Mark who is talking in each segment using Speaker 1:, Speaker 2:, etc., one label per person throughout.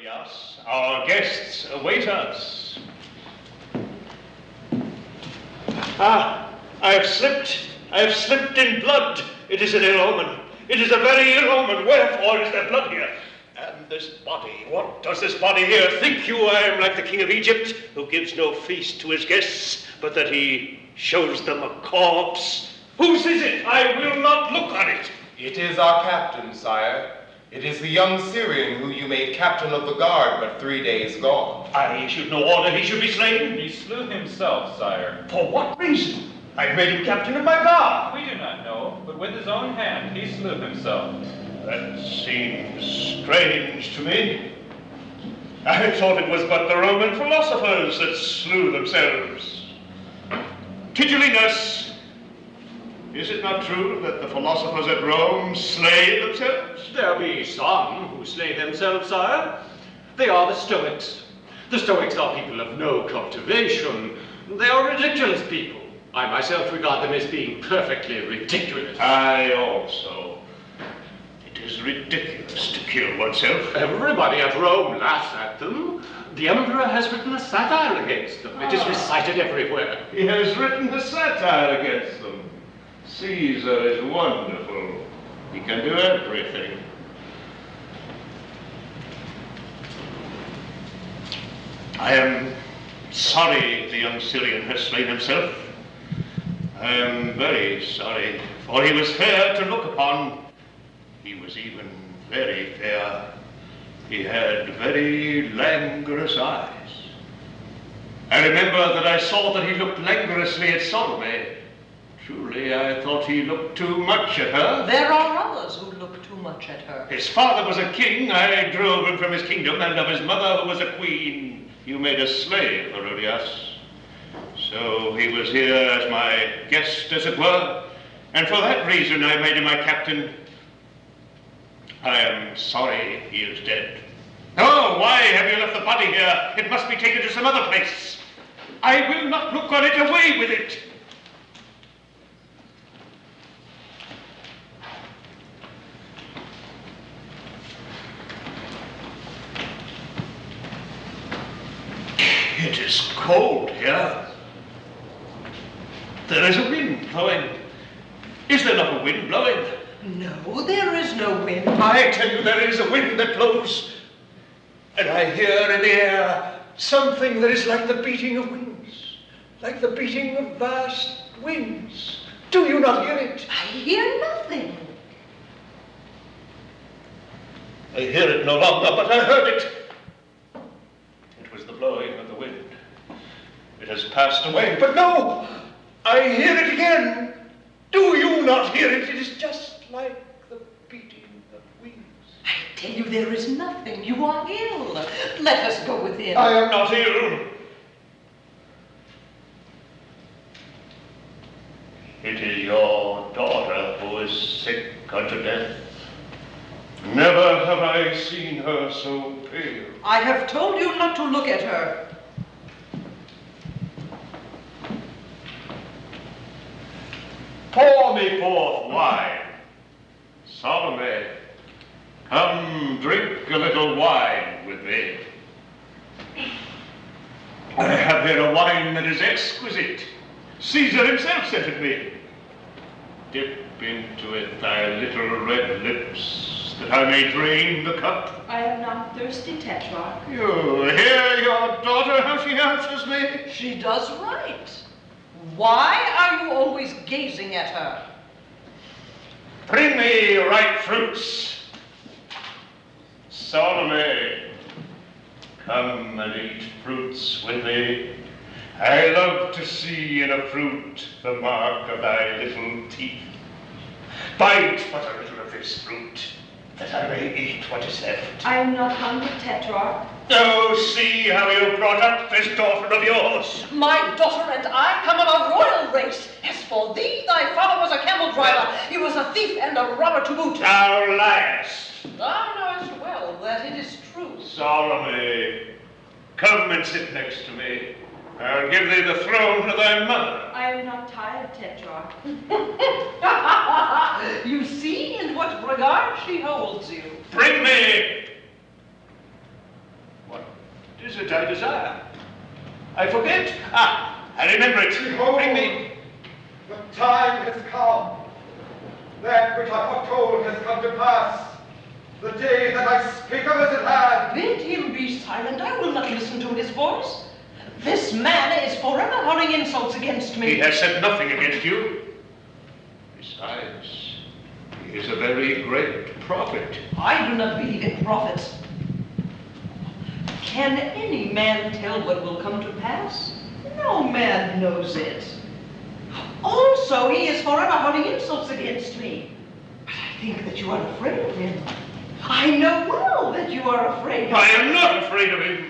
Speaker 1: Herodias. Our guests await us. Ah, I have slipped in blood. It is an ill omen. It is a very ill omen. Wherefore is there blood here? And this body, what does this body here? Think you I am like the king of Egypt, who gives no feast to his guests, but that he shows them a corpse? Whose is it? I will not look on it.
Speaker 2: It is our captain, sire. It is the young Syrian who you made captain of the guard but 3 days gone.
Speaker 1: I issued no order he should be slain.
Speaker 3: He slew himself, sire.
Speaker 1: For what reason? I made him captain of my guard.
Speaker 3: We do not know, but with his own hand he slew himself.
Speaker 1: That seems strange to me. I thought it was but the Roman philosophers that slew themselves. Tigellinus, is it not true that the philosophers at Rome slay themselves?
Speaker 4: There be some who slay themselves, sire. They are the Stoics. The Stoics are people of no cultivation. They are ridiculous people. I myself regard them as being perfectly ridiculous.
Speaker 1: I also. It is ridiculous to kill oneself.
Speaker 4: Everybody at Rome laughs at them. The emperor has written a satire against them. It is recited everywhere.
Speaker 1: He has written a satire against them. Caesar is wonderful. He can do everything. I am sorry the young Syrian has slain himself. I am very sorry, for he was fair to look upon. He was even very fair. He had very languorous eyes. I remember that I saw that he looked languorously at Salome. Truly, I thought he looked too much at her.
Speaker 5: There are others who look too much at her.
Speaker 1: His father was a king. I drove him from his kingdom, and of his mother, who was a queen, you made a slave, Herodias. So he was here as my guest, as it were, and for that reason I made him my captain. I am sorry he is dead. Oh, why have you left the body here? It must be taken to some other place. I will not look on it. Away with it. It is cold here. There is a wind blowing. Is there not a wind blowing?
Speaker 5: No, there is no wind.
Speaker 1: I tell you, there is a wind that blows. And I hear in the air something that is like the beating of wings, like the beating of vast wings. Do you not hear it?
Speaker 5: I hear nothing.
Speaker 1: I hear it no longer, but I heard it. It was the blowing of the wind. It has passed away, but no, I hear it again. Do you not hear it? It is just like the beating of wings.
Speaker 5: I tell you, there is nothing. You are ill. Let us go within.
Speaker 1: I am not ill. It is your daughter who is sick unto death. Never have I seen her so pale.
Speaker 5: I have told you not to look at her.
Speaker 1: Pour me forth wine. Salome, come drink a little wine with me. I have here a wine that is exquisite. Caesar himself sent it me. Dip into it thy little red lips, that I may drain the cup.
Speaker 6: I am not thirsty, Tetrarch.
Speaker 1: You hear your daughter, how she answers me?
Speaker 5: She does right. Why are you always gazing at her?
Speaker 1: Bring me ripe fruits. Salome, come and eat fruits with me. I love to see in a fruit the mark of thy little teeth. Bite but a little of this fruit, that I may eat what is left.
Speaker 6: I am not hungry, Tetrarch.
Speaker 1: Oh, see how you brought up this daughter of yours.
Speaker 5: My daughter and I come of a royal race. As for thee, thy father was a camel driver. He was a thief and a robber to boot.
Speaker 1: Thou liest.
Speaker 5: Thou knowest well that it is true.
Speaker 1: Salome, come and sit next to me. I'll give thee the throne of thy mother.
Speaker 6: I am not tired, Tetrarch.
Speaker 5: You see in what regard she holds you.
Speaker 1: Bring me. What is it I desire? I forget. I remember it.
Speaker 7: Behold,
Speaker 1: Bring me.
Speaker 7: the time has come. That which I foretold has come to pass. The day that I speak of is at hand.
Speaker 5: Bid him be silent. I will not listen to his voice. This man is forever hurling insults against me.
Speaker 1: He has said nothing against you. Besides, he is a very great prophet.
Speaker 5: I do not believe in prophets. Can any man tell what will come to pass? No man knows it. Also, he is forever hurling insults against me. But I think that you are afraid of him. I know well that you are afraid of him.
Speaker 1: I am not afraid of him.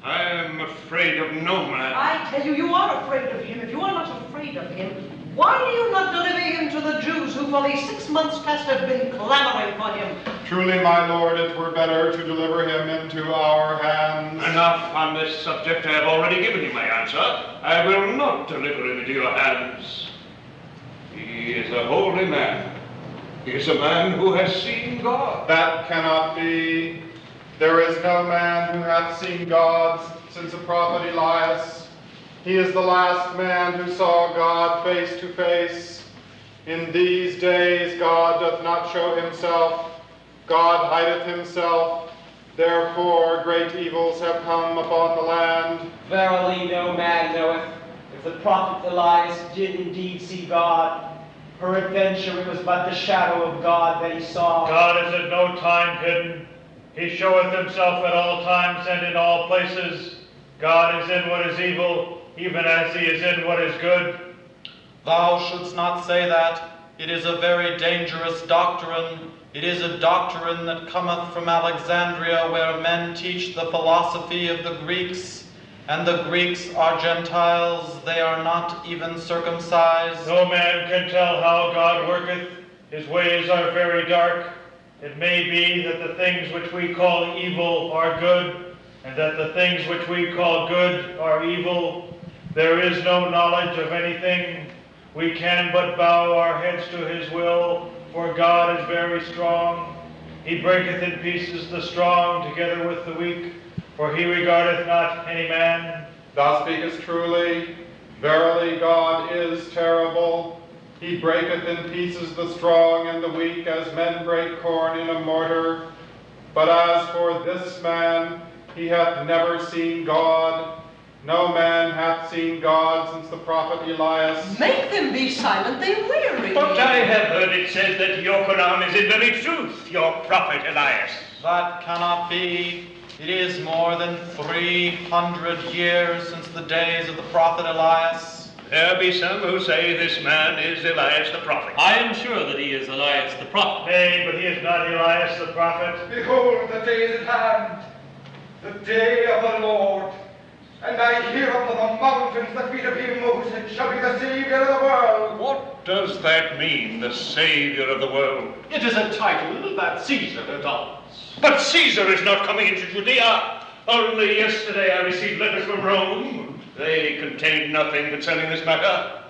Speaker 1: I am afraid of no man.
Speaker 5: I tell you, you are afraid of him. If you are not afraid of him, why do you not deliver him to the Jews who for these 6 months past have been clamoring for him?
Speaker 7: Truly, my lord, it were better to deliver him into our hands.
Speaker 1: Enough on this subject. I have already given you my answer. I will not deliver him into your hands. He is a holy man. He is a man who has seen God.
Speaker 7: That cannot be. There is no man who hath seen God since the prophet Elias. He is the last man who saw God face to face. In these days God doth not show himself. God hideth himself. Therefore great evils have come upon the land.
Speaker 8: Verily no man knoweth if the prophet Elias did indeed see God. Peradventure it was but the shadow of God that he saw.
Speaker 9: God is at no time hidden. He showeth himself at all times and in all places. God is in what is evil, even as he is in what is good.
Speaker 10: Thou shouldst not say that. It is a very dangerous doctrine. It is a doctrine that cometh from Alexandria, where men teach the philosophy of the Greeks. And the Greeks are Gentiles, they are not even circumcised.
Speaker 9: No man can tell how God worketh. His ways are very dark. It may be that the things which we call evil are good, and that the things which we call good are evil. There is no knowledge of anything. We can but bow our heads to his will, for God is very strong. He breaketh in pieces the strong together with the weak, for he regardeth not any man.
Speaker 7: Thou speakest truly. Verily God is terrible. He breaketh in pieces the strong and the weak, as men break corn in a mortar. But as for this man, he hath never seen God. No man hath seen God since the prophet Elias.
Speaker 5: Make them be silent, they weary.
Speaker 1: But I have heard it said that Yochanan is in very truth your prophet Elias.
Speaker 10: That cannot be. It is more than 300 years since the days of the prophet Elias.
Speaker 1: There be some who say this man is Elias the prophet.
Speaker 4: I am sure that he is Elias the prophet.
Speaker 9: Nay, but he is not Elias the prophet.
Speaker 7: Behold, the day is at hand, the day of the Lord. And I hear upon the mountains the feet of him who shall be the Savior of the world.
Speaker 1: What does that mean, the Savior of the world?
Speaker 4: It is a title that Caesar adopts.
Speaker 1: But Caesar is not coming into Judea. Only yesterday I received letters from Rome. They contained nothing concerning this matter.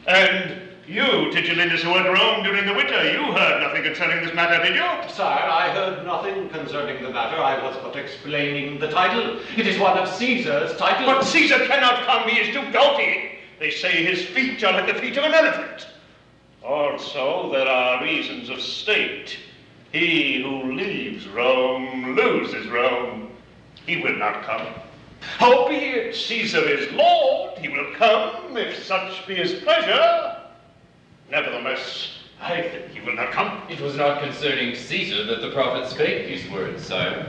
Speaker 1: And you, Tigellinus, who were at Rome during the winter, you heard nothing concerning this matter, did you?
Speaker 4: Sire, I heard nothing concerning the matter. I was but explaining the title. It is one of Caesar's titles.
Speaker 1: But Caesar cannot come, he is too gouty. They say his feet are like the feet of an elephant. Also, there are reasons of state. He who leaves Rome loses Rome. He will not come. Howbeit Caesar is Lord, he will come, if such be his pleasure. Nevertheless, I think he will not come.
Speaker 3: It was not concerning Caesar that the prophet spake these words, sire.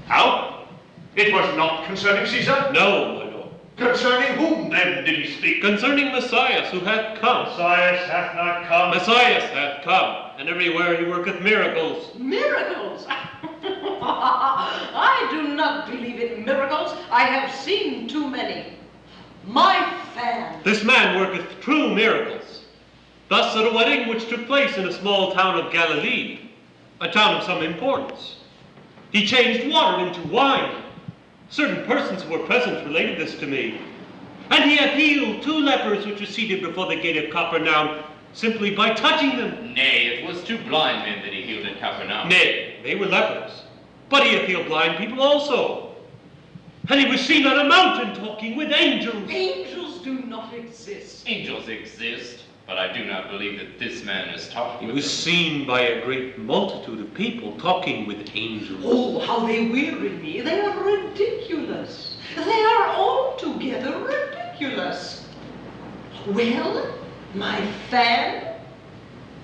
Speaker 1: How? It was not concerning Caesar?
Speaker 4: No, my lord.
Speaker 1: Concerning whom then did he speak?
Speaker 4: Concerning Messiah who hath come.
Speaker 9: Messiah hath not come.
Speaker 4: Messiah hath come, and everywhere he worketh miracles.
Speaker 5: Miracles? I do not believe in miracles. I have seen too many. My fan.
Speaker 4: This man worketh true miracles. Thus at a wedding which took place in a small town of Galilee, a town of some importance, he changed water into wine. Certain persons who were present related this to me. And he hath healed 2 lepers which were seated before the gate of Capernaum, simply by touching them.
Speaker 3: Nay, it was 2 blind men that he healed at Capernaum.
Speaker 4: Nay, they were lepers. But he hath healed blind people also.
Speaker 11: And he was seen on a mountain talking with angels.
Speaker 5: Angels do not exist.
Speaker 3: Angels exist, but I do not believe that this man is talking
Speaker 11: He
Speaker 3: with
Speaker 11: was
Speaker 3: them.
Speaker 11: seen by a great multitude of people talking with angels.
Speaker 5: Oh, how they weary me. They are ridiculous. They are altogether ridiculous. Well, my fan?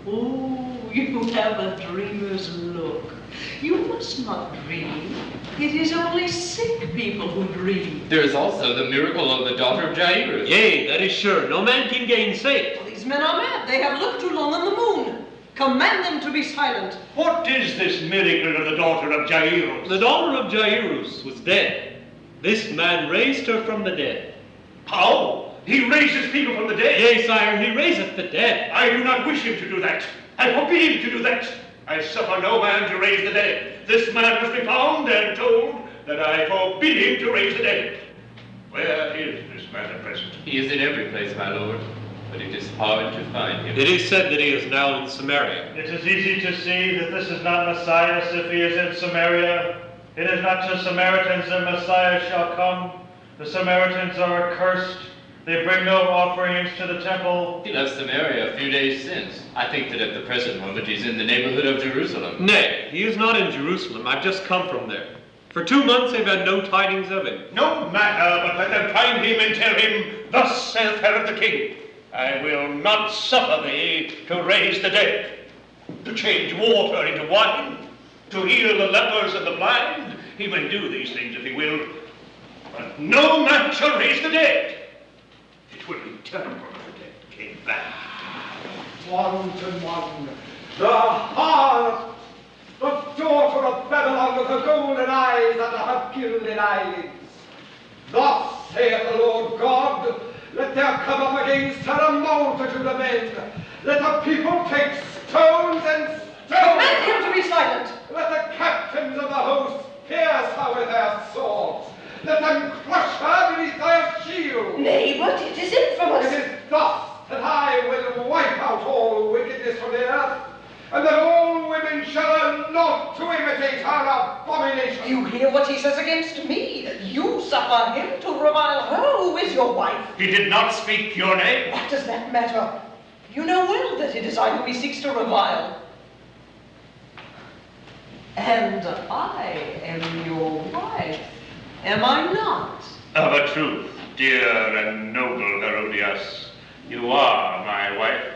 Speaker 5: Oh, you have a dreamer's look. You must not dream. It is only sick people who dream.
Speaker 3: There is also the miracle of the daughter of Jairus.
Speaker 11: Yea, that is sure. No man can gainsay it.
Speaker 5: These men are mad. They have looked too long on the moon. Command them to be silent.
Speaker 1: What is this miracle of the daughter of Jairus?
Speaker 11: The daughter of Jairus was dead. This man raised her from the dead.
Speaker 1: How? He raises people from the dead?
Speaker 11: Yea, sire, he raiseth the dead.
Speaker 1: I do not wish him to do that. I forbid him to do that. I suffer no man to raise the dead. This man must be found and told that I forbid him to raise the dead. Where is this man at present?
Speaker 3: He is in every place, my lord, but it is hard to find him.
Speaker 11: It is said that he is now in Samaria.
Speaker 9: It is easy to see that this is not Messiah if he is in Samaria. It is not to Samaritans that Messiah shall come. The Samaritans are accursed. They bring no offerings to the temple.
Speaker 3: He left Samaria a few days since. I think that at the present moment he's in the neighborhood of Jerusalem.
Speaker 11: Nay, he is not in Jerusalem. I've just come from there. For 2 months they've had no tidings of him.
Speaker 1: No matter, but let them find him and tell him, thus saith Herod the king, I will not suffer thee to raise the dead, to change water into wine, to heal the lepers and the blind. He may do these things if he will, but no man shall raise the dead. It will be terrible if the dead came back.
Speaker 12: Wanton one, the harlot, the daughter of Babylon with her golden eyes and her gilded eyelids. Thus saith the Lord God, let there come up against her a multitude of men. Let the people take stones and stones.
Speaker 5: Command him to be silent.
Speaker 12: Let the captains of the host pierce her with their swords. Let them crush her beneath their shields.
Speaker 5: Nay, but it is infamous.
Speaker 12: It is thus that I will wipe out all wickedness from the earth, and that all women shall learn not to imitate her abomination.
Speaker 5: You hear what he says against me. You suffer him to revile her who is your wife.
Speaker 1: He did not speak your name.
Speaker 5: What does that matter? You know well that it is I whom he seeks to revile. And I am your wife, am I not?
Speaker 1: Of a truth, dear and noble Herodias, you are my wife.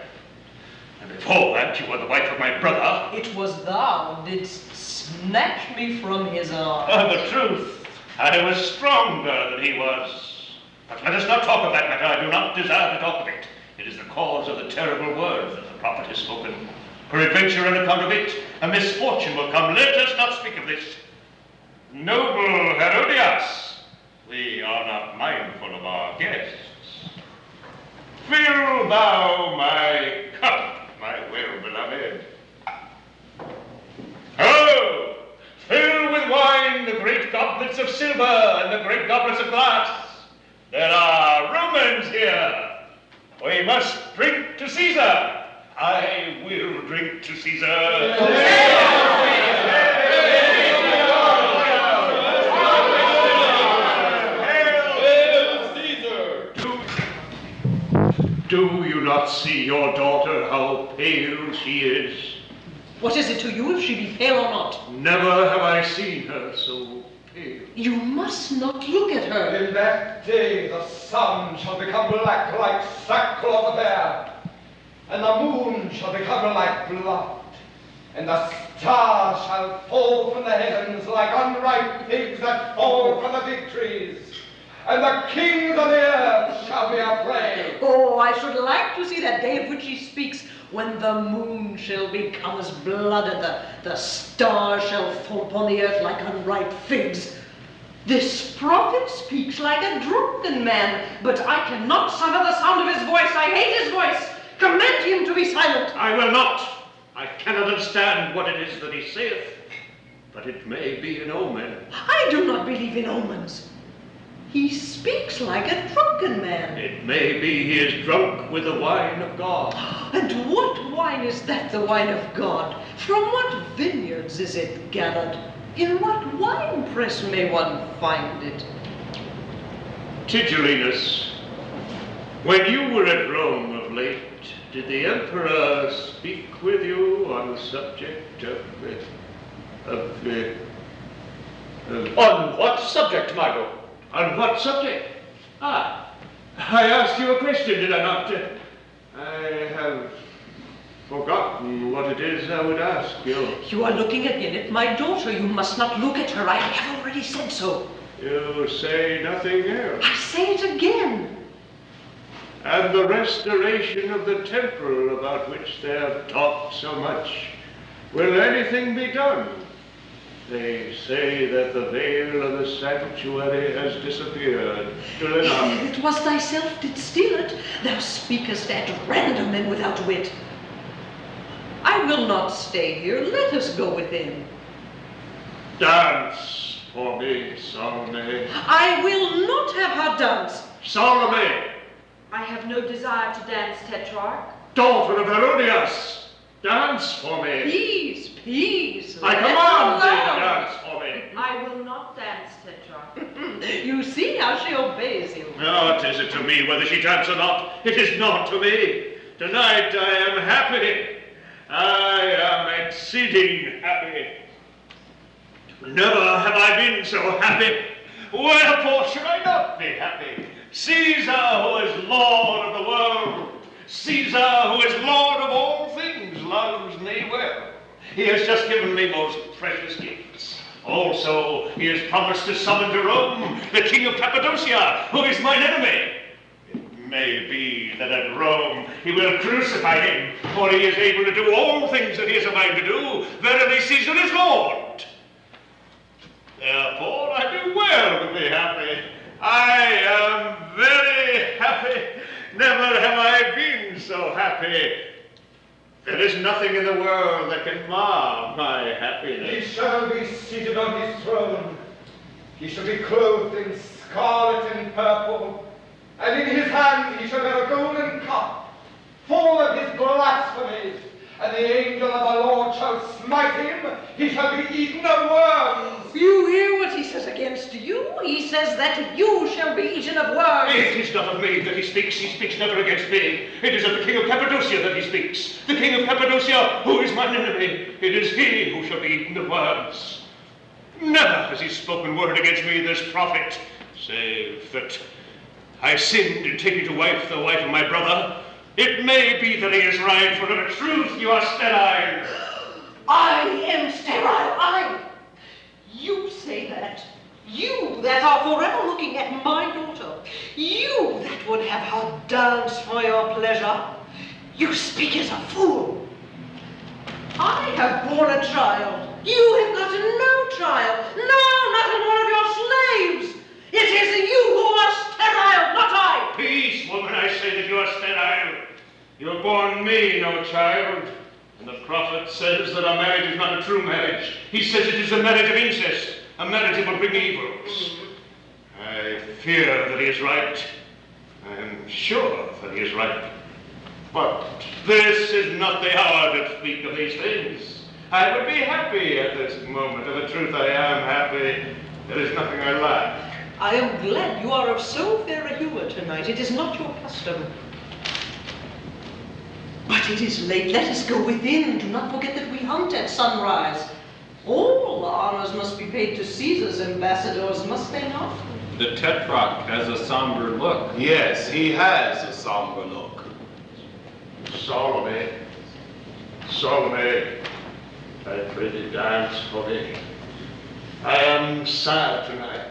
Speaker 1: And before that, you were the wife of my brother.
Speaker 5: It was thou didst snatch me from his arms.
Speaker 1: Of a truth, I was stronger than he was. But let us not talk of that matter. I do not desire to talk of it. It is the cause of the terrible word that the prophet has spoken. Peradventure, on account of it, a misfortune will come. Let us not speak of this. Noble Herodias, we are not mindful of our guests. Fill thou my cup, my well-beloved. Oh, fill with wine the great goblets of silver and the great goblets of glass. There are Romans here. We must drink to Caesar. I will drink to Caesar. Do you not see your daughter, how pale she is?
Speaker 5: What is it to you if she be pale or not?
Speaker 1: Never have I seen her so pale.
Speaker 5: You must not look at her.
Speaker 12: In that day the sun shall become black like sackcloth of hair, and the moon shall become like blood, and the stars shall fall from the heavens like unripe figs that fall from the fig trees, and the kings of the earth shall be afraid.
Speaker 5: Oh, I should like to see that day of which she speaks, when the moon shall become as blood, and the stars shall fall upon the earth like unripe figs. This prophet speaks like a drunken man, but I cannot suffer the sound of his voice. I hate his voice. Command him to be silent.
Speaker 1: I will not. I cannot understand what it is that he saith, but it may be an omen.
Speaker 5: I do not believe in omens. He speaks like a drunken man.
Speaker 1: It may be he is drunk with the wine of God.
Speaker 5: And what wine is that, the wine of God? From what vineyards is it gathered? In what wine press may one find it?
Speaker 1: Tigellinus, when you were at Rome of late, did the Emperor speak with you on the subject
Speaker 4: On what subject, my lord?
Speaker 1: On what subject? Ah, I asked you a question, did I not? I have forgotten what it is I would ask you.
Speaker 5: You are looking again at my daughter. You must not look at her. I have already said so.
Speaker 1: You say nothing else.
Speaker 5: I say it again.
Speaker 1: And the restoration of the temple about which they have talked so much, will anything be done? They say that the veil of the sanctuary has disappeared. Do they not?
Speaker 5: It was thyself did steal it. Thou speakest at random and without wit. I will not stay here. Let us go within.
Speaker 1: Dance for me, Salome.
Speaker 5: I will not have her dance.
Speaker 1: Salome,
Speaker 6: I have no desire to dance, Tetrarch.
Speaker 1: daughter of Herodias, dance for me.
Speaker 5: Peace.
Speaker 1: I command thee to dance for me.
Speaker 6: I will not dance, Tetrarch.
Speaker 5: You see how she obeys you.
Speaker 1: What is it to me whether she dance or not? It is not to me. Tonight I am happy. I am exceeding happy. Never have I been so happy. Wherefore should I not be happy? Caesar, who is Lord of the world, Caesar, who is Lord of all things, loves me well. He has just given me most precious gifts. Also, he has promised to summon to Rome the king of Cappadocia, who is mine enemy. It may be that at Rome he will crucify him, for he is able to do all things that he has a mind to do. Verily, Caesar is Lord. Therefore, I do well to be happy. I am very happy. Never have I been so happy. There is nothing in the world that can mar my
Speaker 12: He
Speaker 1: happiness.
Speaker 12: shall be seated on his throne. He shall be clothed in scarlet and purple, and in his hand he shall bear a golden cup, full of his blasphemies. And the angel of the Lord shall smite him. He shall be eaten of worms.
Speaker 5: You hear what he says against you? He says that you shall be eaten of worms.
Speaker 1: It is not of me that he speaks never against me. It is of the king of Cappadocia that he speaks. The king of Cappadocia, who is mine enemy. It is he who shall be eaten of worms. Never has he spoken word against me, this prophet, save that I sinned in taking to wife the wife of my brother. It may be that he is right, for of a truth you are sterile.
Speaker 5: I am sterile. You say that. You that are forever looking at my daughter. You that would have her dance for your pleasure. You speak as a fool. I have borne a child. You have gotten no child. No, not in one of your slaves. It is you who are sterile, not I.
Speaker 1: Peace, woman, I say that you are sterile. You have borne me no child. And the prophet says that a marriage is not a true marriage. He says it is a marriage of incest, a marriage that will bring evils. I fear that he is right. I am sure that he is right. But this is not the hour to speak of these things. I would be happy at this moment. Of a truth, I am happy. There is nothing I lack.
Speaker 5: I am glad you are of so fair a humor tonight. It is not your custom. But it is late. Let us go within. Do not forget that we hunt at sunrise. All honors must be paid to Caesar's ambassadors, must they not?
Speaker 3: The Tetrarch has a somber look.
Speaker 2: Yes, he has a somber look.
Speaker 1: Salome, Salome, I pray thee dance for me. I am sad tonight.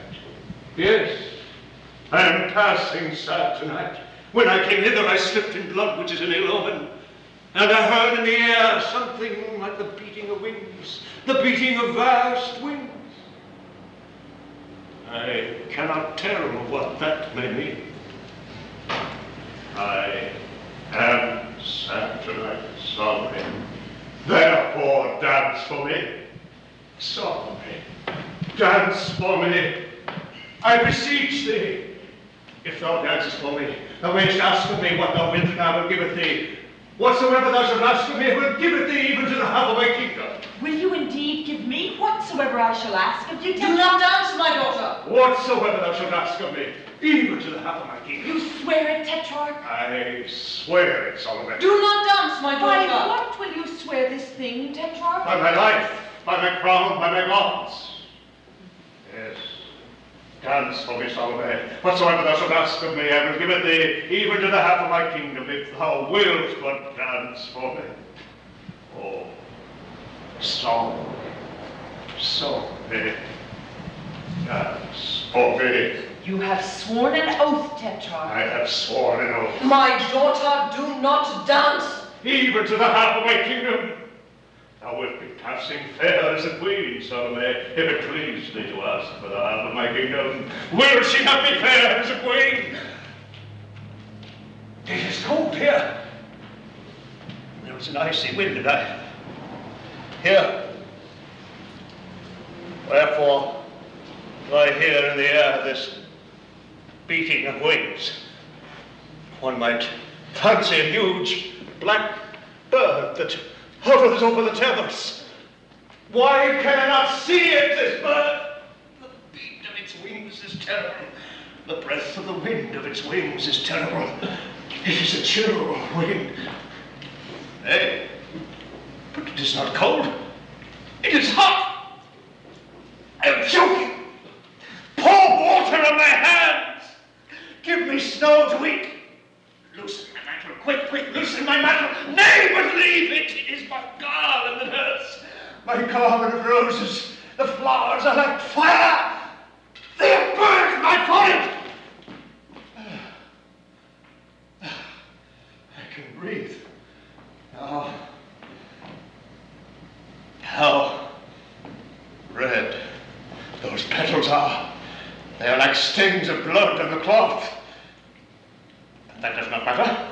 Speaker 1: Yes, I am passing sad tonight. When I came hither, I slipped in blood, which is an ill omen. And I heard in the air something like the beating of wings, the beating of vast wings. I cannot tell what that may mean. I am sad tonight, Salome. Therefore dance for me. Salome, dance for me. I beseech thee. If thou dancest for me, thou mayest ask of me what thou wilt, and I will give it thee. Whatsoever thou shalt ask of me, I will give it thee even to the half of my kingdom.
Speaker 6: Will you indeed give me whatsoever whatsoever I shall ask of you,
Speaker 5: Do not dance, my daughter.
Speaker 1: Whatsoever thou shalt ask of me, even to the half of my kingdom.
Speaker 6: You swear it, Tetrarch?
Speaker 1: I swear it, Salome.
Speaker 5: Do not dance, my
Speaker 6: By
Speaker 5: daughter.
Speaker 6: what will you swear this thing, Tetrarch?
Speaker 1: By my life, by my crown, by my gods. Yes. Dance for me, Salome. Whatsoever thou shalt ask of me, I will give it thee, even to the half of my kingdom, if thou wilt but dance for me. Oh, Salome, Salome, dance for me.
Speaker 6: You have sworn an oath, Tetrarch.
Speaker 1: I have sworn an oath.
Speaker 5: My daughter, do not dance.
Speaker 1: Even to the half of my kingdom. Thou wilt be passing fair as a queen, Salome, if it please thee to ask for the half of my kingdom. Will she not be fair as a queen? It is cold here. There is an icy wind, and I... Here. Wherefore do I hear in the air this beating of wings? One might fancy a huge black bird that hovers over the Thames. Why can I not see it, this bird? The beat of its wings is terrible. The breath of the wind of its wings is terrible. It is a chill wind. Hey, but it is not cold. It is hot. I am choking. Pour water on my hands. Give me snow to eat. Loosen my mantle, quick, quick, loosen my mantle. Nay, but leave it. It is my garland that hurts. My garland of roses. The flowers are like fire. They have burned my forehead. I can breathe. How red those petals are. They are like stains of blood on the cloth. But that does not matter.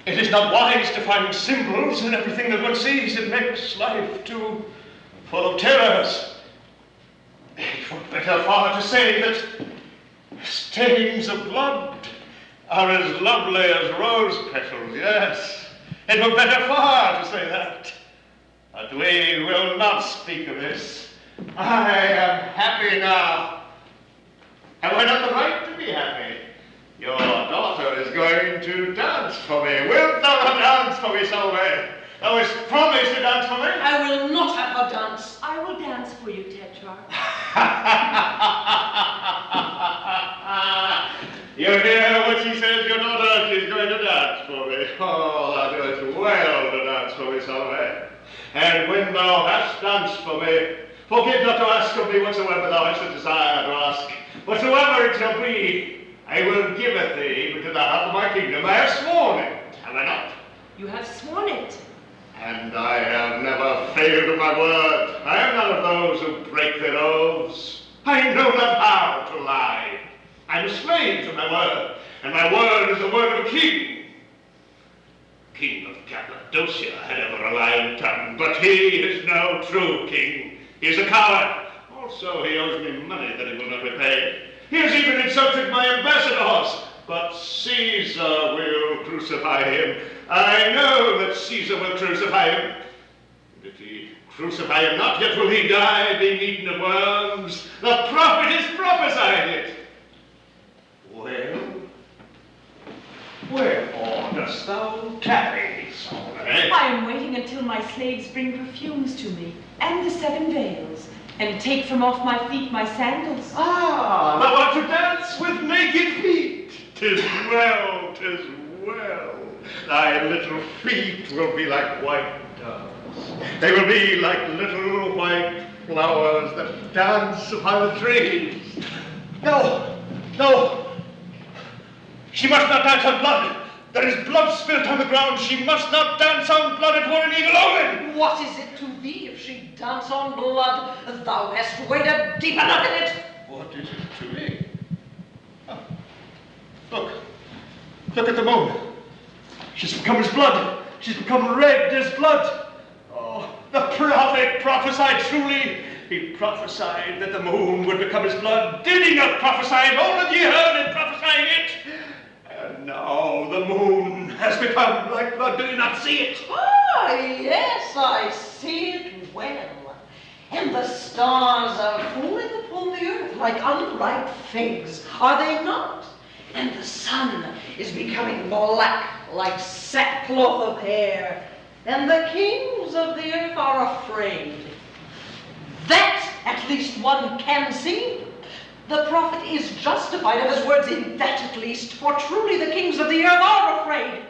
Speaker 1: It is not wise to find symbols in everything that one sees. It makes life too full of terrors. It were better far to say that stains of blood are as lovely as rose petals, yes. It were better far to say that. But we will not speak of this. I am happy now. Have I not the right to be happy? Your daughter is going to dance for me. Wilt thou not dance for me, Salome? Thou hast promised to dance for me?
Speaker 5: I will not have her dance.
Speaker 6: I will dance for you, Tetrarch.
Speaker 1: You hear what she says, your daughter? She's going to dance for me. Oh, thou doest well to dance for me, Salome. And when thou hast danced for me, forget not to ask of me whatsoever thou hast a desire to ask. Whatsoever it shall be, I will give it thee, even to the half of my kingdom. I have sworn it, have I not?
Speaker 6: You have sworn it.
Speaker 1: And I have never failed of my word. I am none of those who break their oaths. I know not how to lie. I'm a slave to my word, and my word is the word of a king. King of Cappadocia had ever a lying tongue, but he is no true king. He is a coward. Also, he owes me money that he will not repay. He has even insulted my ambassadors, but Caesar will crucify him. I know that Caesar will crucify him. And if he crucify him not, yet will he die, being eaten of worms. The prophet is prophesying it. Well, wherefore dost thou tarry, Salome?
Speaker 6: I am waiting until my slaves bring perfumes to me, and the 7 veils, and take from off my feet my sandals.
Speaker 1: Ah, thou art to dance with naked feet. 'Tis well, 'tis well. Thy little feet will be like white doves. They will be like little white flowers that dance upon the trees. No, no. She must not dance on blood. There is blood spilt on the ground. She must not dance on blood. It were an evil omen.
Speaker 5: What is it to thee if she dance on blood? Thou hast waded deep enough in it.
Speaker 1: What is it to me? Oh, look. Look at the moon. She's become as blood. She's become red as blood. Oh, the prophet prophesied truly. He prophesied that the moon would become as blood. Did he not prophesy it? All of ye heard him prophesying it. And now the moon has become like blood. Do you not see it?
Speaker 5: Ah, yes, I see it well. And the stars are falling upon the earth like unripe figs, are they not? And the sun is becoming black like sackcloth of hair, and the kings of the earth are afraid. That, at least, one can see. The prophet is justified of his words in that, at least, for truly the kings of the earth are afraid.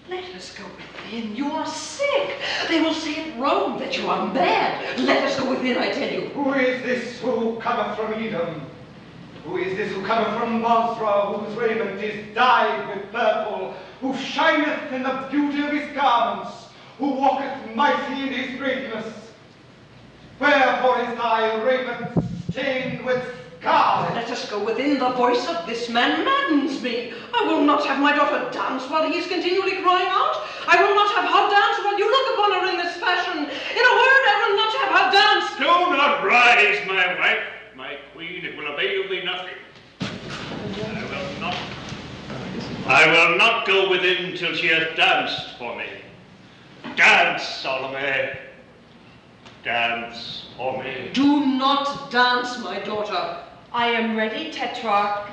Speaker 5: Let us go within. You are sick. They will say at Rome that you are mad. Let us go within, I tell you.
Speaker 12: Who is this who cometh from Edom? Who is this who cometh from Bozrah, whose raiment is dyed with purple, who shineth in the beauty of his garments, who walketh mighty in his greatness? Wherefore is thy raiment stained with scarlet?
Speaker 5: Let us go within. The voice of this man maddens me. I will not have my daughter dance while he is continually crying out. I will not have her dance while you look upon her in this fashion. In a word, I will not have her dance.
Speaker 1: Do not rise, my wife, my queen. It will avail thee nothing. I will not go within till she has danced for me. Dance, Salome. Dance for me.
Speaker 5: Do not dance, my daughter.
Speaker 6: I am ready, Tetrarch.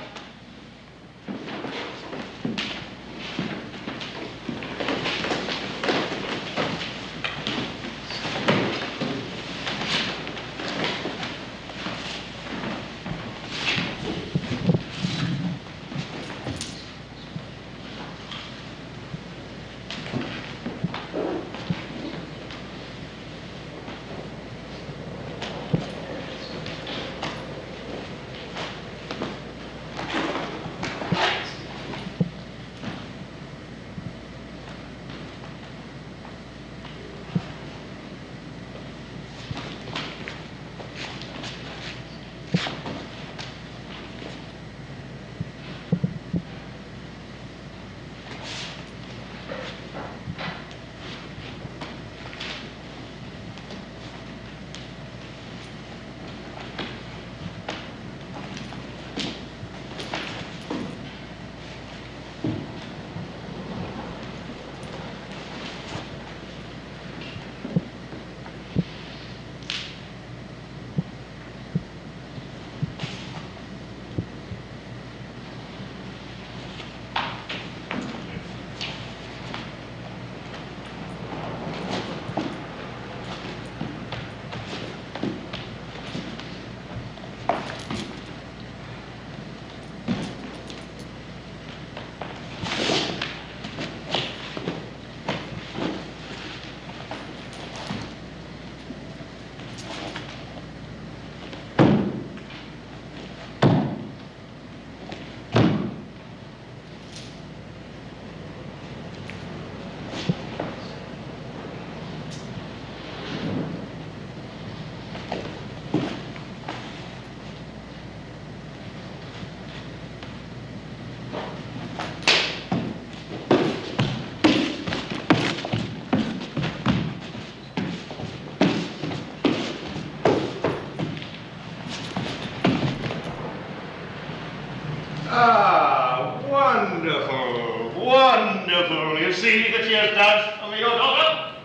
Speaker 1: Ah, wonderful, wonderful. You see that she has danced for your daughter?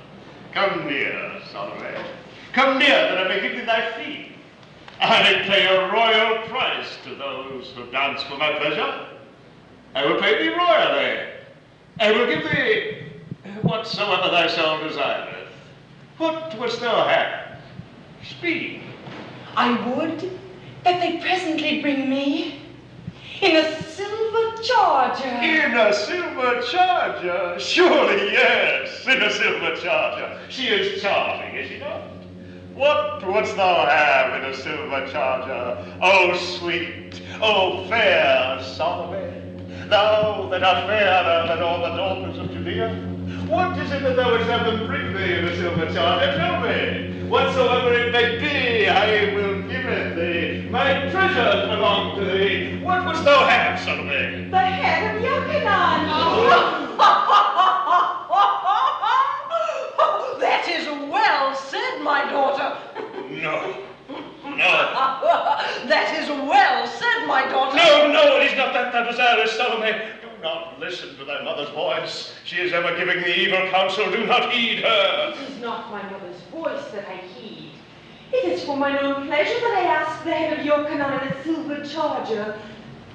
Speaker 1: Come near, Salome. Come near that I may give thee thy fee. I pay a royal price to those who dance for my pleasure. I will pay thee royally. I will give thee whatsoever thy soul desireth. What wouldst thou have? Speak.
Speaker 6: I would that they presently bring me in a silver charger.
Speaker 1: In a silver charger? Surely, yes, in a silver charger. She is charming, is she not? What wouldst thou have in a silver charger? Oh, sweet, oh, fair Salome, thou that art fairer than all the daughters of Judea, what is it that thou wouldst have them bring thee in a silver charger? Tell me. Whatsoever it may be, I will give it thee. My treasures belong to thee. What wouldst thou have, Salome?
Speaker 6: The head of Yochanan.
Speaker 5: That is well said, my daughter.
Speaker 1: No. No.
Speaker 5: That is well said, my daughter.
Speaker 1: No, no, it is not that thou desirest, Salome. not listen to thy mother's voice. She is ever giving thee evil counsel. Do not heed her.
Speaker 6: It is not my mother's voice that I heed. It is for mine own pleasure that I ask the head of Yochanan in a silver charger.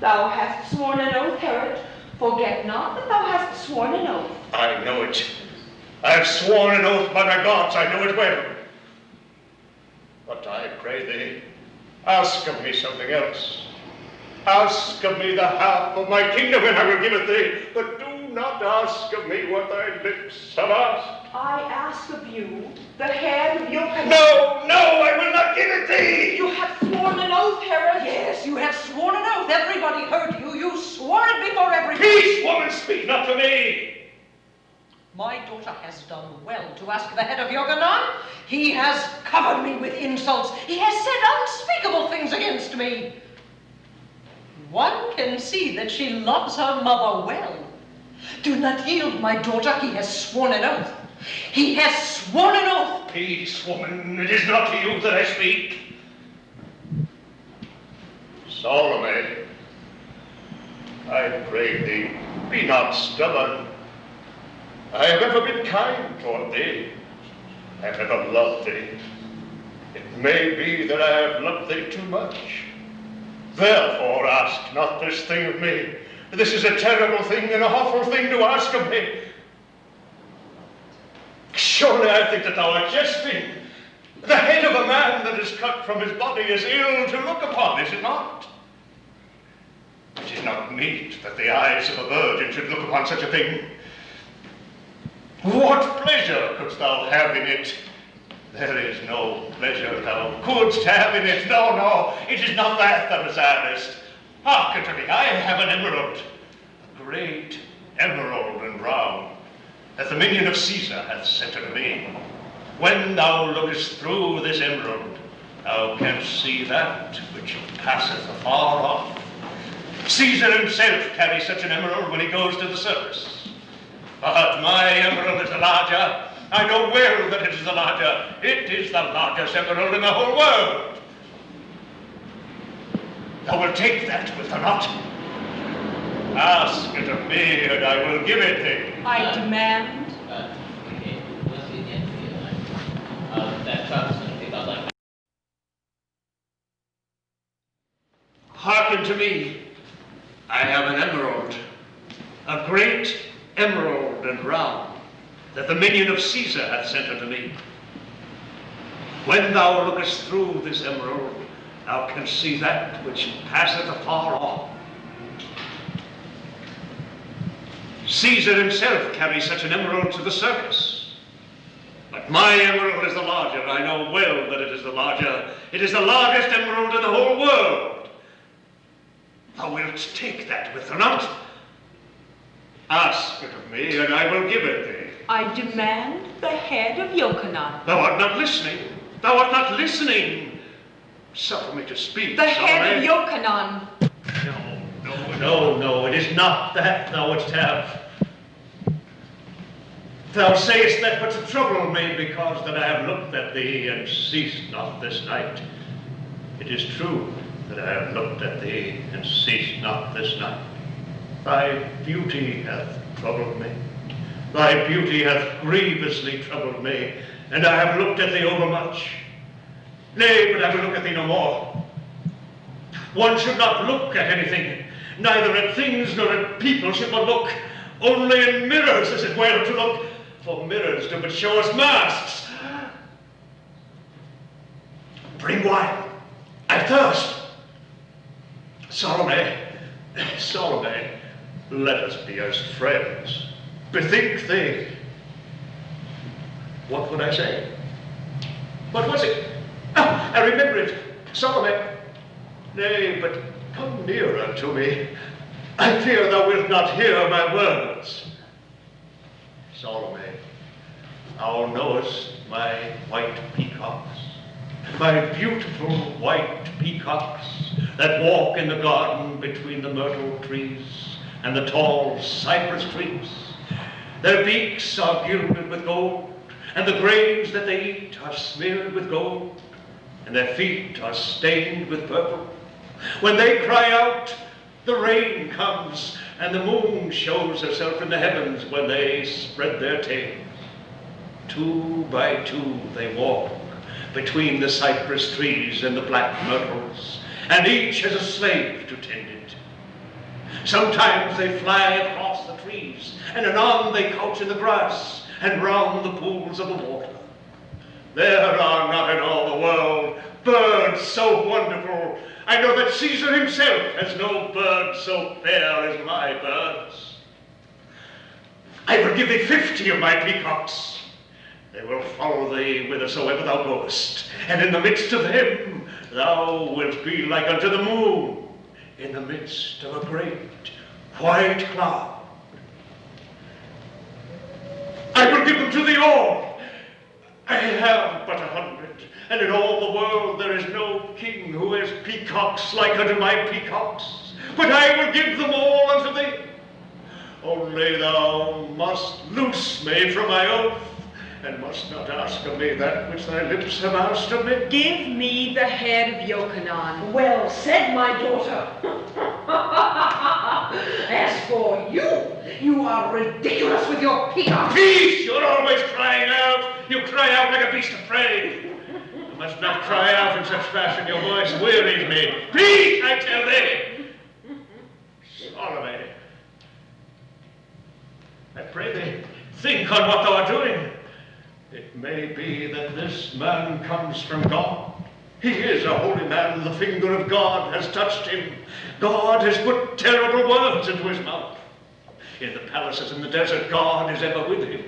Speaker 6: Thou hast sworn an oath, Herod. Forget not that thou hast sworn an oath.
Speaker 1: I know it. I have sworn an oath by my gods. I know it well. But I pray thee, ask of me something else. Ask of me the half of my kingdom, and I will give it thee. But do not ask of me what thy lips have asked.
Speaker 6: I ask of you the head of Yochanan.
Speaker 1: No, no, I will not give it thee.
Speaker 6: You have sworn an oath, Herod.
Speaker 5: Yes, you have sworn an oath. Everybody heard you. You swore it before everybody.
Speaker 1: Peace, woman, speak not to me.
Speaker 5: My daughter has done well to ask the head of Yochanan. He has covered me with insults. He has said unspeakable things against me. One can see that she loves her mother well. Do not yield, my daughter. He has sworn an oath. He has sworn an oath.
Speaker 1: Peace, woman. It is not to you that I speak. Salome, I pray thee, be not stubborn. I have ever been kind toward thee. I have ever loved thee. It may be that I have loved thee too much. Therefore ask not this thing of me. This is a terrible thing and an awful thing to ask of me. Surely I think that thou art jesting. The head of a man that is cut from his body is ill to look upon, is it not? It is not meet that the eyes of a virgin should look upon such a thing. What pleasure couldst thou have in it? There is no pleasure thou couldst have in it. No, no, it is not that thou desirest. Hearken to me, I have an emerald, a great emerald and brown, that the minion of Caesar hath sent unto me. When thou lookest through this emerald, thou canst see that which passeth afar off. Caesar himself carries such an emerald when he goes to the circus. But my emerald is the larger. I know well that it is the larger. It is the largest emerald in the whole world. Thou wilt take that, wilt thou not? Ask it of me, and I will give it thee.
Speaker 6: I demand.
Speaker 1: Hearken to me. I have an emerald, a great emerald and round, that the minion of Caesar hath sent unto me. When thou lookest through this emerald, thou canst see that which passeth afar off. Caesar himself carries such an emerald to the circus. But my emerald is the larger. I know well that it is the larger. It is the largest emerald in the whole world. Thou wilt take that, wilt thou not? Ask it of me, and I will give it thee.
Speaker 6: I demand the head of Yochanan.
Speaker 1: Thou art not listening. Thou art not listening. Suffer me to speak.
Speaker 6: The head of
Speaker 1: Salome.
Speaker 6: Yochanan.
Speaker 1: No, it is not that thou wouldst have. Thou sayest that but to trouble me, because that I have looked at thee and ceased not this night. It is true that I have looked at thee and ceased not this night. Thy beauty hath troubled me. Thy beauty hath grievously troubled me, and I have looked at thee overmuch. Nay, but I will look at thee no more. One should not look at anything, neither at things nor at people should one look. Only in mirrors is it well to look, for mirrors do but show us masks. Bring wine. I thirst. Salome, let us be as friends. Bethink thee. What would I say? What was it? Ah, I remember it. Salome. Nay, but come nearer to me. I fear thou wilt not hear my words. Salome, thou knowest my white peacocks, my beautiful white peacocks that walk in the garden between the myrtle trees and the tall cypress trees. Their beaks are gilded with gold, and the grains that they eat are smeared with gold, and their feet are stained with purple. When they cry out, the rain comes. and the moon shows herself in the heavens when they spread their tails. 2 by 2 they walk between the cypress trees and the black myrtles, and each has a slave to tend it. Sometimes they fly across the trees, and anon they couch in the grass and round the pools of the water. There are not in all the world birds so wonderful. I know that Caesar himself has no bird so fair as my birds. I will give thee 50 of my peacocks. They will follow thee whithersoever thou goest, and in the midst of them thou wilt be like unto the moon in the midst of a great white cloud. I will give them to thee all. I have but 100, and in all the world there is no king who has peacocks like unto my peacocks, but I will give them all unto thee. Only thou must loose me from my oath, and must not ask of me that which thy lips have asked of me.
Speaker 6: Give me the head of Yochanan.
Speaker 5: Well said, my daughter. As for you, you are ridiculous with your peacock.
Speaker 1: Peace! You're always crying out. You cry out like a beast of prey. You must not cry out in such fashion. Your voice wearies me. Peace, I tell thee. Salome, I pray thee, think on what thou art doing. It may be that this man comes from God. He is a holy man. The finger of God has touched him. God has put terrible words into his mouth. In the palaces in the desert, God is ever with him.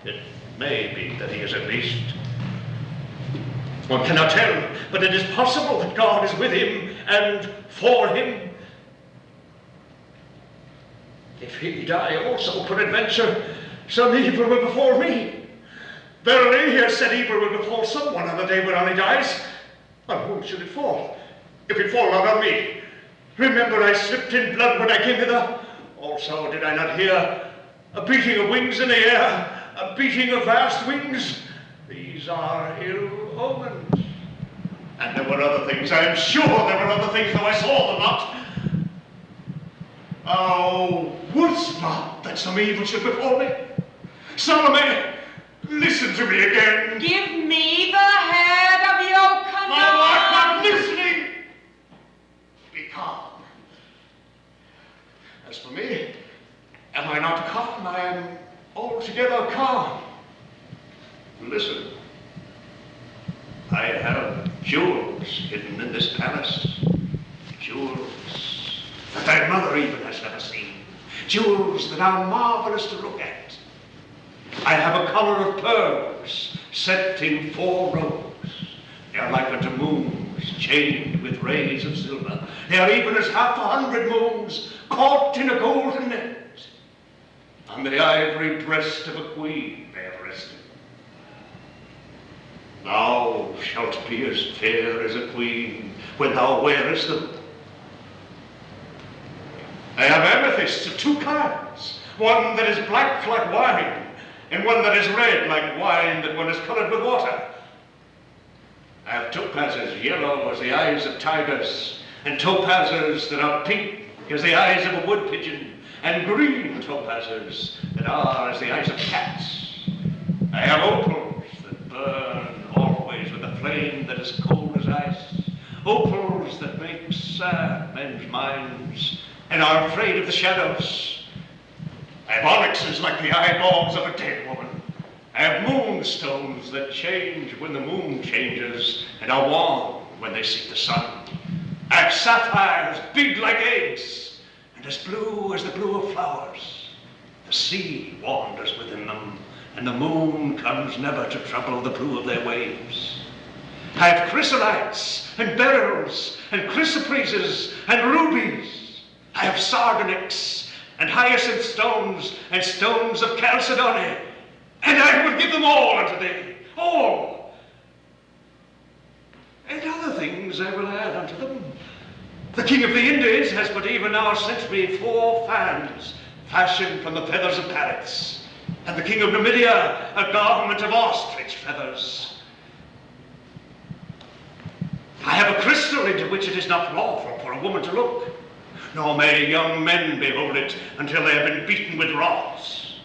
Speaker 1: It may be that he is a beast. One cannot tell, but it is possible that God is with him and for him. If he die also, peradventure, some evil will befall me. Verily, he has said evil will befall someone on the day when he dies. On whom should it fall? If it fall not on me. Remember, I slipped in blood when I came hither. Also, did I not hear a beating of wings in the air, a beating of vast wings? These are ill omens. And there were other things. I am sure there were other things, though I saw them not. Oh, wouldst not that some evil should befall me? Salome, listen to me again.
Speaker 6: Give me the head of Yochanan.
Speaker 1: Thou art not listening. Be calm. As for me, am I not calm? I am altogether calm. Listen. I have jewels hidden in this palace. Jewels that thy mother even has never seen. Jewels that are marvelous to look at. I have a collar of pearls set in 4 rows. They are like unto moons chained with rays of silver. They are even as 500 moons caught in a golden net. On the ivory breast of a queen they have rested. Thou shalt be as fair as a queen when thou wearest them. I have amethysts of 2 kinds, one that is black like wine, and one that is red like wine that one is colored with water. I have topazes yellow as the eyes of tigers, and topazes that are pink as the eyes of a wood pigeon, and green topazes that are as the eyes of cats. I have opals that burn always with a flame that is cold as ice, opals that make sad men's minds and are afraid of the shadows. I have onyxes like the eyeballs of a dead woman. I have moonstones that change when the moon changes and are warm when they see the sun. I have sapphires big like eggs and as blue as the blue of flowers. The sea wanders within them, and the moon comes never to trouble the blue of their waves. I have chrysolites and beryls and chrysoprases and rubies. I have sardonyx and hyacinth stones and stones of chalcedony, and I will give them all unto thee, all. And other things I will add unto them. The king of the Indies has but even now sent me 4 fans fashioned from the feathers of parrots, and the king of Numidia a garment of ostrich feathers. I have a crystal into which it is not lawful for a woman to look. nor may young men behold it until they have been beaten with rods.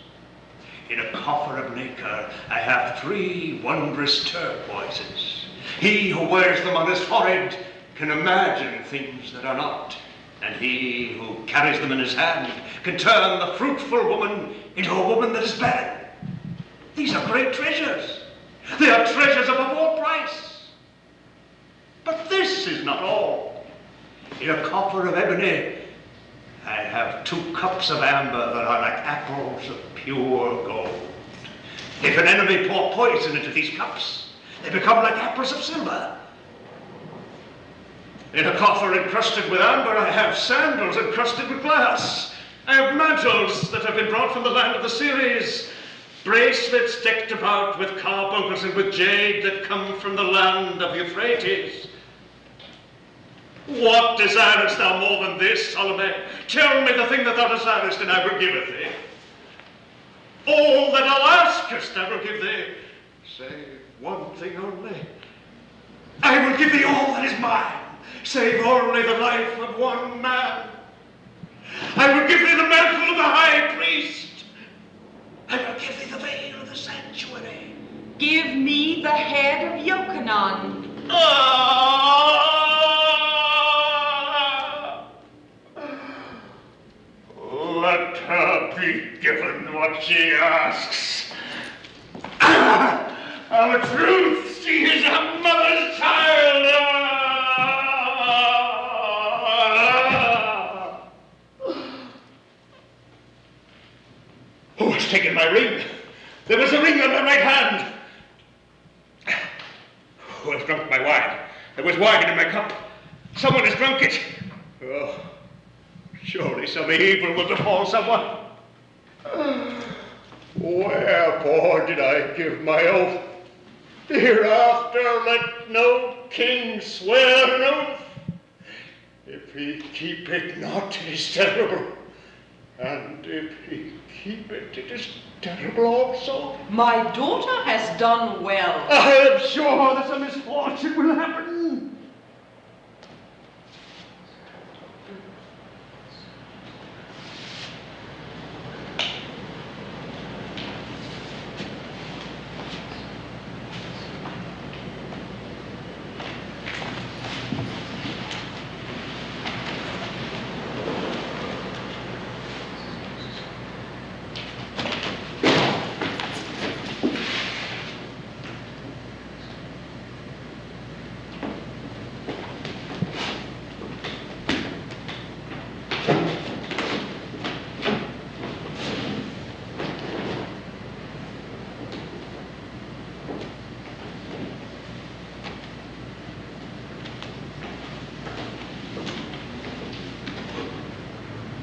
Speaker 1: In a coffer of nacre I have 3 wondrous turquoises. He who wears them on his forehead can imagine things that are not, and he who carries them in his hand can turn the fruitful woman into a woman that is barren. These are great treasures. They are treasures above all price. But this is not all. In a coffer of ebony, I have 2 cups of amber that are like apples of pure gold. If an enemy pour poison into these cups, they become like apples of silver. In a coffer encrusted with amber, I have sandals encrusted with glass. I have mantles that have been brought from the land of the Ceres, bracelets decked about with carbuncles and with jade that come from the land of Euphrates. What desirest thou more than this, Salome? Tell me the thing that thou desirest, and I will give it thee. All that thou askest I will give thee, save one thing only. I will give thee all that is mine, save only the life of one man. I will give thee the mantle of the high priest. I will give thee the veil of the sanctuary.
Speaker 6: Give me the head of Yochanan.
Speaker 1: Let her be given what she asks. Of truth, she is a mother's child. Who has taken my ring? There was a ring on my right hand. Who has drunk my wine? There was wine in my cup. Someone has drunk it. Oh, surely some evil will befall someone. Wherefore did I give my oath? Hereafter let no king swear an oath. If he keep it not, it is terrible. And if he keep it, it is terrible also.
Speaker 5: My daughter has done well.
Speaker 1: I am sure that a misfortune will happen.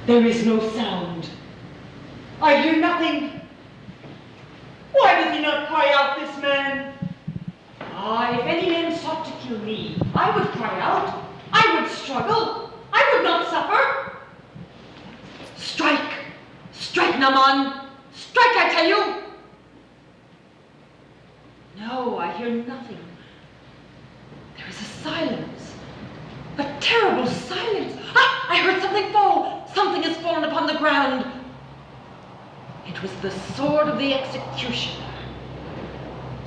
Speaker 5: There is no sound. I hear nothing. Why does he not cry out, this man?
Speaker 6: Ah, if any men sought to kill me, I would cry out. I would struggle. I would not suffer. Strike! Strike, Naaman! Strike, I tell you! No, I hear nothing. There is a silence. A terrible silence. Ah, I heard something fall. Something has fallen upon the ground. It was the sword of the executioner.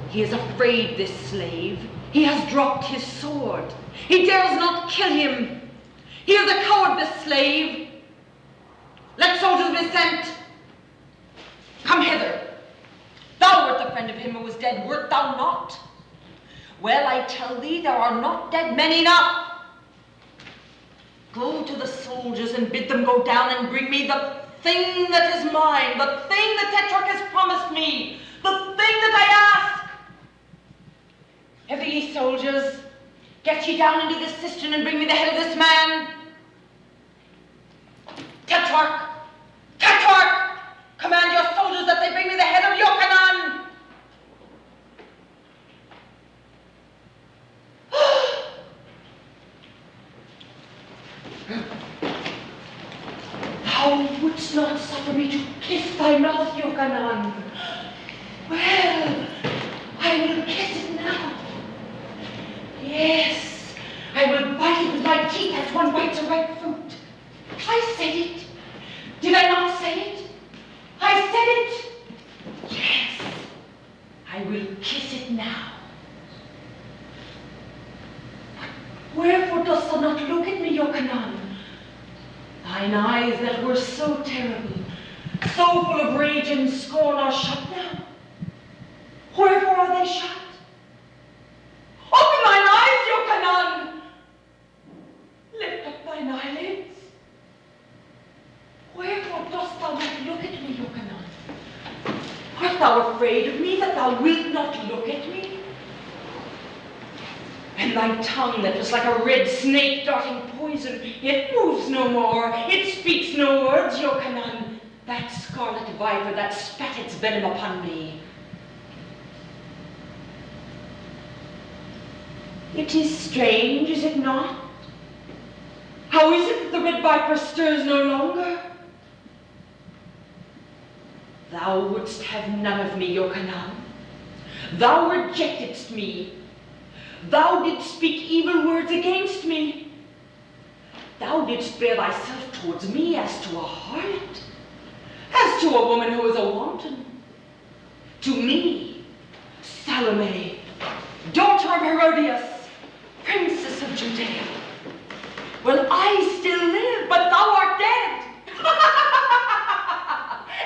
Speaker 6: He is afraid, this slave. He has dropped his sword. He dares not kill him. He is a coward, this slave. Let soldiers be sent. Come hither. Thou wert the friend of him who was dead, wert thou not? Well, I tell thee, there are not dead men enough. Go to the soldiers and bid them go down and bring me the thing that is mine, the thing that Tetrarch has promised me, the thing that I ask. Hither, ye soldiers, get ye down into this cistern and bring me the head of this man. Tetrarch, Tetrarch, command your soldiers that they bring me the head of Yochanan. Thou wouldst not suffer me to kiss thy mouth, Yochanan. Well, I will kiss it now. Yes, I will bite it with my teeth as one bites a ripe fruit. I I said it. Did I not say it? I said it. Yes. I will kiss it now. Wherefore dost thou not look at me, Yochanan? Thine eyes that were so terrible, so full of rage and scorn are shut now. Wherefore are they shut? Open thine eyes, Yochanan! Lift up thine eyelids. Wherefore dost thou not look at me, Yochanan? Art thou afraid of me, that thou wilt not look at me? And thy tongue that was like a red snake darting poison, it moves no more, it speaks no words, Yochanan. That scarlet viper that spat its venom upon me. It is strange, is it not? How is it that the red viper stirs no longer? Thou wouldst have none of me, Yochanan. Thou rejectedst me. Thou didst speak evil words against me. Thou didst bear thyself towards me as to a harlot, as to a woman who is a wanton. To me, Salome, daughter of Herodias, princess of Judea. Well, I still live, but thou art dead.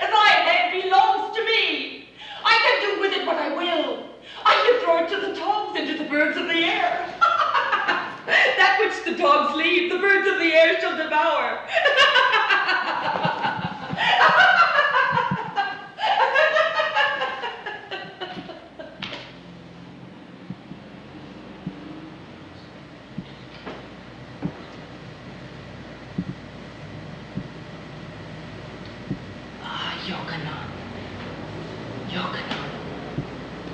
Speaker 6: Thy head belongs to me. I can do with it what I will. I can throw it to the dogs and to the birds of the air. That which the dogs leave, the birds of the air shall devour.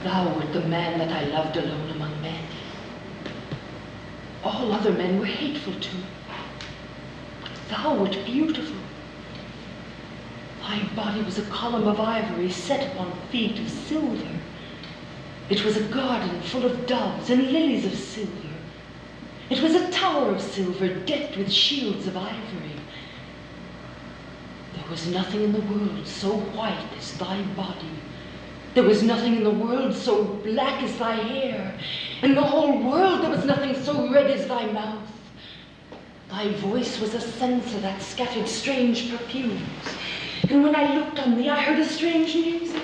Speaker 6: Thou wert the man that I loved alone among men. All other men were hateful to me, but thou wert beautiful. Thy body was a column of ivory set upon feet of silver. It was a garden full of doves and lilies of silver. It was a tower of silver decked with shields of ivory. There was nothing in the world so white as thy body. There was nothing in the world so black as thy hair. In the whole world there was nothing so red as thy mouth. Thy voice was a censer that scattered strange perfumes. And when I looked on thee, I heard a strange music.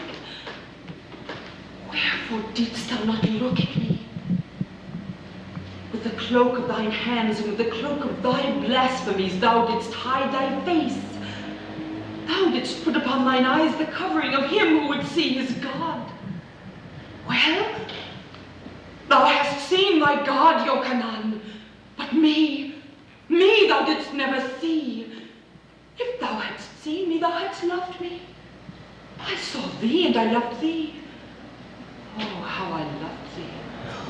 Speaker 6: Wherefore didst thou not look at me? With the cloak of thine hands and with the cloak of thy blasphemies thou didst hide thy face. Thou didst put upon thine eyes the covering of him who would see his God. Well, thou hast seen thy God, Yochanan, but me thou didst never see. If thou hadst seen me, thou hadst loved me. I saw thee and I loved thee. Oh, how I loved thee.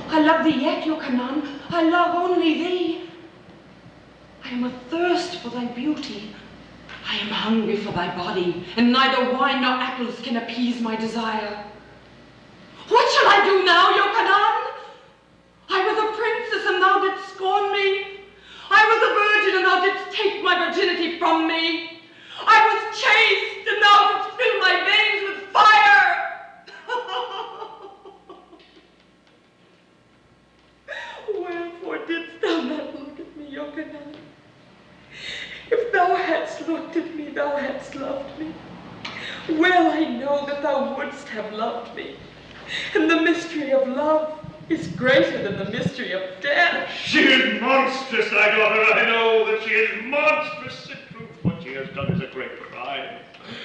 Speaker 6: I love thee yet, Yochanan. I love only thee. I am athirst for thy beauty. I am hungry for thy body, and neither wine nor apples can appease my desire. What shall I do now, Yochanan? I was a princess, and thou didst scorn me. I was a virgin, and thou didst take my virginity from me. I was chaste, and thou didst fill my veins with fire. Wherefore didst thou not look at me, Yochanan? If thou hadst looked at me, thou hadst loved me. Well I know that thou wouldst have loved me. And the mystery of love is greater than the mystery of death.
Speaker 1: She is monstrous, thy daughter. I know that she is monstrous. In truth, what she has done is a great crime.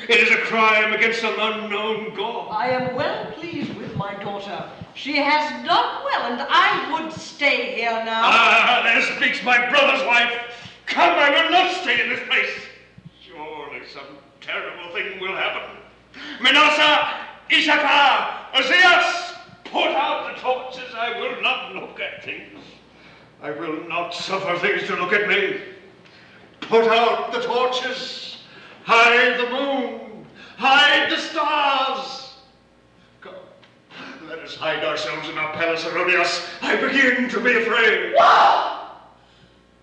Speaker 1: It is a crime against an unknown God.
Speaker 5: I am well pleased with my daughter. She has done well, and I would stay here now.
Speaker 1: Ah, there speaks my brother's wife. Come, I will not stay in this place. Surely some terrible thing will happen. Manasseh, Issachar, Ozias, put out the torches. I will not look at things. I will not suffer things to look at me. Put out the torches. Hide the moon. Hide the stars. Come, let us hide ourselves in our palace, Herodias. I begin to be afraid.
Speaker 5: Wow!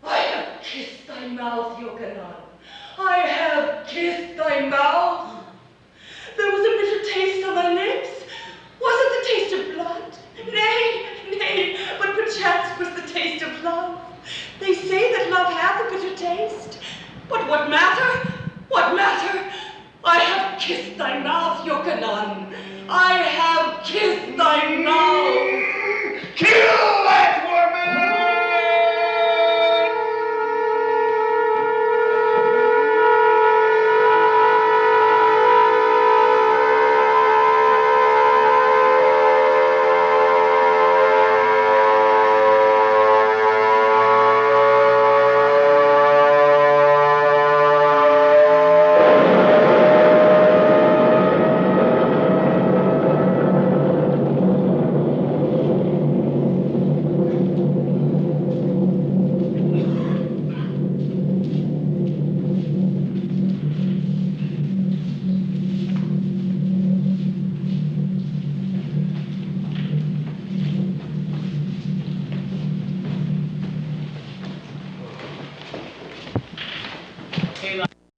Speaker 5: I have kissed thy mouth, Yochanan.
Speaker 13: I have kissed thy mouth. There was a bitter taste on thy lips. Was it the taste of blood? Nay, nay, but perchance was the taste of love. They say that love hath a bitter taste. But what matter? What matter? I have kissed thy mouth, Yochanan. I have kissed thy mouth.
Speaker 12: Kill that woman!
Speaker 8: Hey,